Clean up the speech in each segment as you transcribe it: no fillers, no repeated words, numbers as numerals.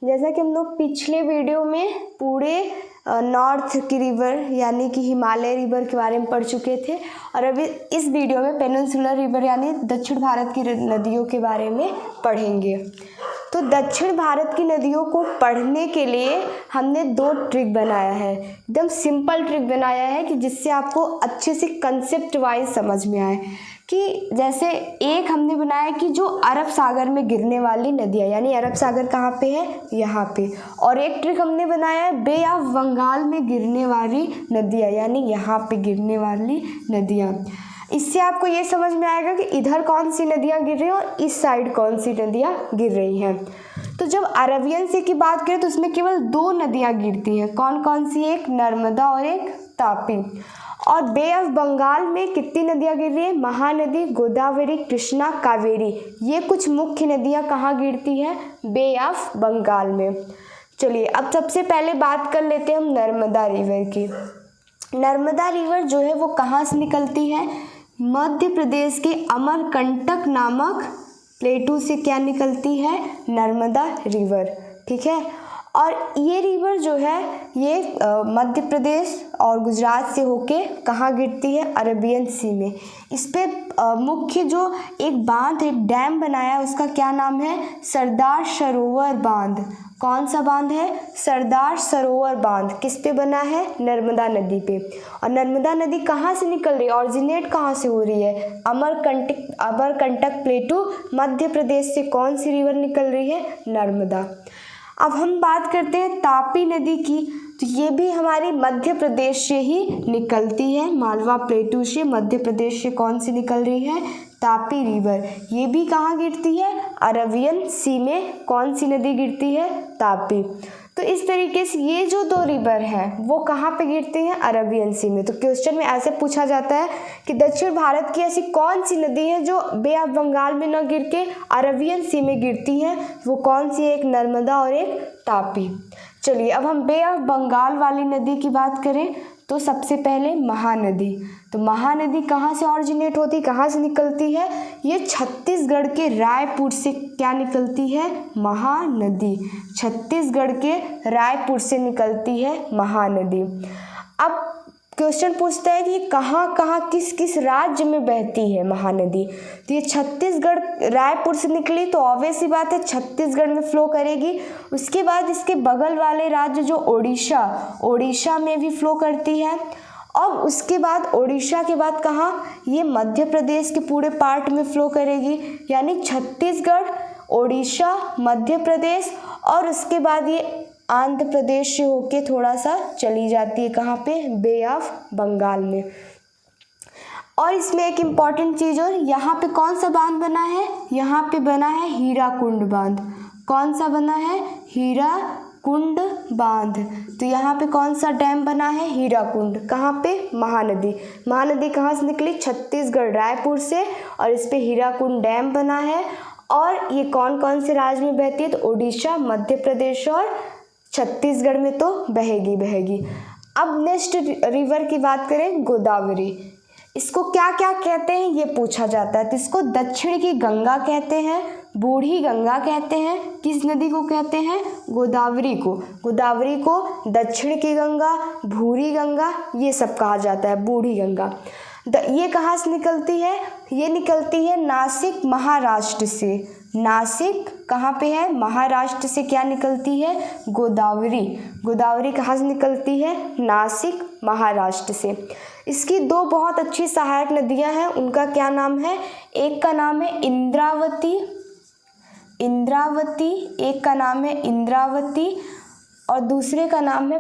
जैसा कि हम लोग पिछले वीडियो में पूरे नॉर्थ की रिवर यानी कि हिमालय रिवर के बारे में पढ़ चुके थे, और अभी इस वीडियो में पेनिनसुलर रिवर यानी दक्षिण भारत की नदियों के बारे में पढ़ेंगे। तो दक्षिण भारत की नदियों को पढ़ने के लिए हमने 2 ट्रिक बनाया है। एकदम सिंपल ट्रिक बनाया है कि जिससे आपको अच्छे से कंसेप्ट वाइज समझ में आए। कि जैसे एक हमने बनाया कि जो अरब सागर में गिरने वाली नदियाँ, यानी अरब सागर कहाँ पे है, यहाँ पे। और एक ट्रिक हमने बनाया है बे ऑफ बंगाल में गिरने वाली नदियाँ, यानी यहाँ पे गिरने वाली नदियाँ। इससे आपको ये समझ में आएगा कि इधर कौन सी नदियाँ गिर रही हैं और इस साइड कौन सी नदियाँ गिर रही हैं। तो जब अरबियन सी की बात करें तो उसमें केवल 2 नदियाँ गिरती हैं। कौन कौन सी? एक नर्मदा और एक तापी। और बे ऑफ बंगाल में कितनी नदियाँ गिर रही है? महानदी, गोदावरी, कृष्णा, कावेरी। ये कुछ मुख्य नदियाँ कहाँ गिरती हैं? बे ऑफ बंगाल में। चलिए अब सबसे पहले बात कर लेते हैं हम नर्मदा रिवर की। नर्मदा रिवर जो है वो कहाँ से निकलती है? मध्य प्रदेश के अमरकंटक नामक प्लेटू से क्या निकलती है? नर्मदा रिवर। ठीक है। और ये रिवर जो है ये मध्य प्रदेश और गुजरात से होके कहाँ गिरती है? अरेबियन सी में। इस पे मुख्य जो एक बांध, एक डैम बनाया है, उसका क्या नाम है? सरदार सरोवर बांध। कौन सा बांध है? सरदार सरोवर बांध। किस पे बना है? नर्मदा नदी पे। और नर्मदा नदी कहाँ से निकल रही है? ऑरिजिनेट कहाँ से हो रही है? अमरकंटक प्लेटू मध्य प्रदेश से कौन सी रिवर निकल रही है? नर्मदा। अब हम बात करते हैं तापी नदी की। तो ये भी हमारी मध्य प्रदेश से ही निकलती है। मालवा प्लेटू से मध्य प्रदेश से कौन सी निकल रही है? तापी रिवर। ये भी कहाँ गिरती है? अरेबियन सी में। कौन सी नदी गिरती है? तापी। तो इस तरीके से ये जो 2 रिवर हैं वो कहाँ पे गिरती हैं? अरेबियन सी में। तो क्वेश्चन में ऐसे पूछा जाता है कि दक्षिण भारत की ऐसी कौन सी नदी है जो बे ऑफ बंगाल में न गिर के अरेबियन सी में गिरती है? वो कौन सी है? एक नर्मदा और एक तापी। चलिए अब हम बे ऑफ बंगाल वाली नदी की बात करें तो सबसे पहले महानदी। तो महानदी कहाँ से ऑरिजिनेट होती, कहाँ से निकलती है? ये छत्तीसगढ़ के रायपुर से क्या निकलती है? महानदी। छत्तीसगढ़ के रायपुर से निकलती है महानदी। अब क्वेश्चन पूछता है कि कहाँ कहाँ किस किस राज्य में बहती है महानदी। तो ये छत्तीसगढ़ रायपुर से निकली तो ऑब्वियस सी बात है छत्तीसगढ़ में फ्लो करेगी। उसके बाद इसके बगल वाले राज्य जो ओडिशा में भी फ्लो करती है। अब उसके बाद ओडिशा के बाद कहाँ? ये मध्य प्रदेश के पूरे पार्ट में फ्लो करेगी। यानी छत्तीसगढ़, ओडिशा, मध्य प्रदेश, और उसके बाद ये आंध्र प्रदेश से होके थोड़ा सा चली जाती है कहाँ पे? बे ऑफ बंगाल में। और इसमें एक इम्पॉर्टेंट चीज़, और यहाँ पे कौन सा बांध बना है? यहाँ पे बना है हीराकुंड बांध। कौन सा बना है? हीराकुंड बांध। तो यहाँ पे कौन सा डैम बना है? हीराकुंड। कहाँ पे? महानदी। महानदी कहाँ से निकली? छत्तीसगढ़ रायपुर से, और इस पे हीराकुंड डैम बना है। और ये कौन कौन से राज्य में बहती है? तो ओडिशा, मध्य प्रदेश और छत्तीसगढ़ में तो बहेगी। अब नेक्स्ट रिवर की बात करें, गोदावरी। इसको क्या क्या कहते हैं ये पूछा जाता है। तो इसको दक्षिण की गंगा कहते हैं, बूढ़ी गंगा कहते हैं। किस नदी को कहते हैं? गोदावरी को। गोदावरी को दक्षिण की गंगा, भूरी गंगा, ये सब कहा जाता है। बूढ़ी गंगा ये कहाँ से निकलती है? ये निकलती है नासिक, महाराष्ट्र से। नासिक कहाँ पे है? महाराष्ट्र से क्या निकलती है? गोदावरी। गोदावरी कहाँ से निकलती है? नासिक, महाराष्ट्र से। इसकी 2 बहुत अच्छी सहायक नदियाँ हैं, उनका क्या नाम है? एक का नाम है इंद्रावती, एक का नाम है इंद्रावती, और दूसरे का नाम है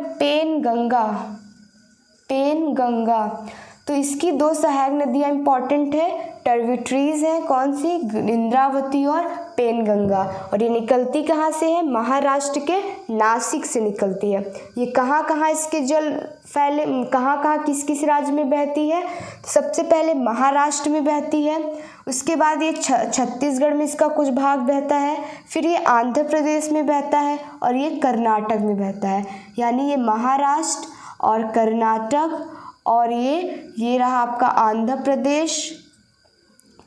पेनगंगा। तो इसकी 2 सहायक नदियाँ इंपॉर्टेंट है, ट्रिब्यूटरीज हैं। कौन सी? इंद्रावती और पेनगंगा। और ये निकलती कहाँ से है? महाराष्ट्र के नासिक से निकलती है। ये कहाँ कहाँ इसके जल फैले, कहाँ कहाँ किस किस राज्य में बहती है? सबसे पहले महाराष्ट्र में बहती है, उसके बाद ये छत्तीसगढ़ में इसका कुछ भाग बहता है, फिर ये आंध्र प्रदेश में बहता है, और ये कर्नाटक में बहता है। यानी ये महाराष्ट्र और कर्नाटक, और ये रहा आपका आंध्र प्रदेश,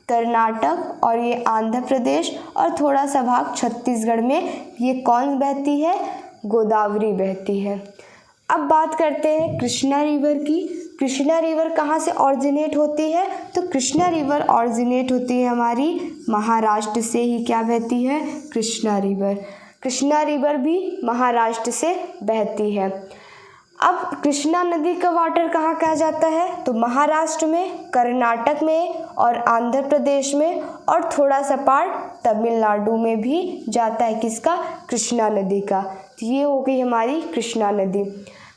कर्नाटक और ये आंध्र प्रदेश और थोड़ा सा भाग छत्तीसगढ़ में ये कौन बहती है, गोदावरी बहती है। अब बात करते हैं कृष्णा रिवर की। कृष्णा रिवर कहाँ से ऑरिजिनेट होती है, तो कृष्णा रिवर ऑरिजिनेट होती है हमारी महाराष्ट्र से ही। क्या बहती है, कृष्णा रिवर। कृष्णा रिवर भी महाराष्ट्र से बहती है। अब कृष्णा नदी का वाटर कहाँ कहा जाता है, तो महाराष्ट्र में, कर्नाटक में और आंध्र प्रदेश में और थोड़ा सा पार्ट तमिलनाडु में भी जाता है। किसका, कृष्णा नदी का। तो ये हो गई हमारी कृष्णा नदी।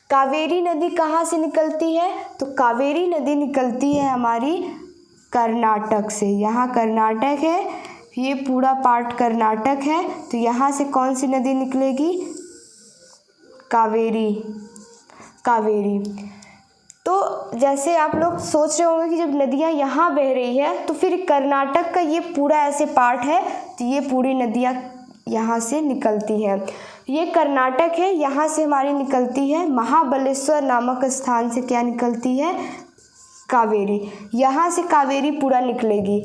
कावेरी नदी कहाँ से निकलती है, तो कावेरी नदी निकलती है हमारी कर्नाटक से। यहाँ कर्नाटक है, ये पूरा पार्ट कर्नाटक है, तो यहाँ से कौन सी नदी निकलेगी, कावेरी। कावेरी। तो जैसे आप लोग सोच रहे होंगे कि जब नदियाँ यहाँ बह रही है तो फिर कर्नाटक का ये पूरा ऐसे पार्ट है, तो ये पूरी नदियाँ यहाँ से निकलती हैं। ये कर्नाटक है, यहाँ से हमारी निकलती है महाबलेश्वर नामक स्थान से। क्या निकलती है, कावेरी। यहाँ से कावेरी पूरा निकलेगी।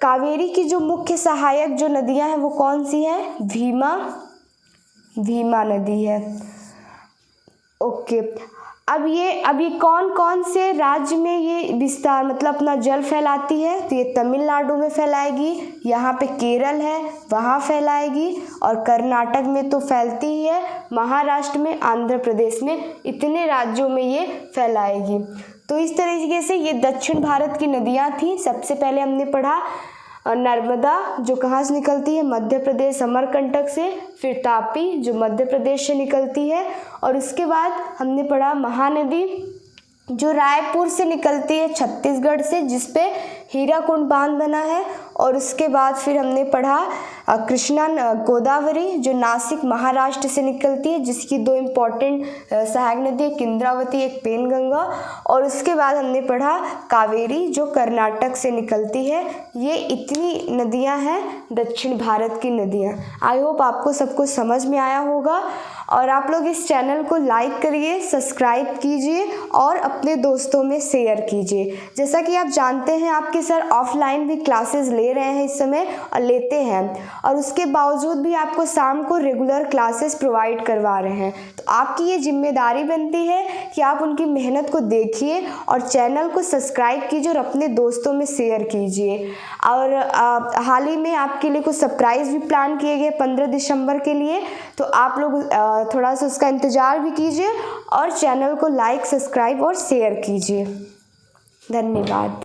कावेरी की जो मुख्य सहायक जो नदियाँ हैं वो कौन सी हैं, भीमा नदी है। ओके। अब ये कौन कौन से राज्य में ये विस्तार मतलब अपना जल फैलाती है, तो ये तमिलनाडु में फैलाएगी, यहाँ पे केरल है वहाँ फैलाएगी, और कर्नाटक में तो फैलती ही है, महाराष्ट्र में, आंध्र प्रदेश में, इतने राज्यों में ये फैलाएगी। तो इस तरीके से ये दक्षिण भारत की नदियाँ थी। सबसे पहले हमने पढ़ा नर्मदा जो कहाँ से निकलती है, मध्य प्रदेश अमरकंटक से, फिर तापी जो मध्य प्रदेश से निकलती है, और उसके बाद हमने पढ़ा महानदी जो रायपुर से निकलती है छत्तीसगढ़ से, जिसपे हीराकुंड बांध बना है। और उसके बाद फिर हमने पढ़ा कृष्णा गोदावरी जो नासिक महाराष्ट्र से निकलती है, जिसकी दो इम्पॉर्टेंट सहायक नदी, एक इंद्रावती एक पेनगंगा। और उसके बाद हमने पढ़ा कावेरी जो कर्नाटक से निकलती है। ये इतनी नदियां हैं दक्षिण भारत की नदियां। आई होप आपको सब कुछ समझ में आया होगा, और आप लोग इस चैनल को लाइक करिए, सब्सक्राइब कीजिए और अपने दोस्तों में शेयर कीजिए। जैसा कि आप जानते हैं आपके सर ऑफलाइन भी क्लासेस ले रहे हैं इस समय और लेते हैं, और उसके बावजूद भी आपको शाम को रेगुलर क्लासेस प्रोवाइड करवा रहे हैं। तो आपकी ये जिम्मेदारी बनती है कि आप उनकी मेहनत को देखिए और चैनल को सब्सक्राइब कीजिए और अपने दोस्तों में शेयर कीजिए। और हाल ही में आपके लिए कुछ सरप्राइज़ भी प्लान किए गए 15 दिसंबर के लिए, तो आप लोग थोड़ा सा उसका इंतज़ार भी कीजिए और चैनल को लाइक, सब्सक्राइब और शेयर कीजिए। धन्यवाद।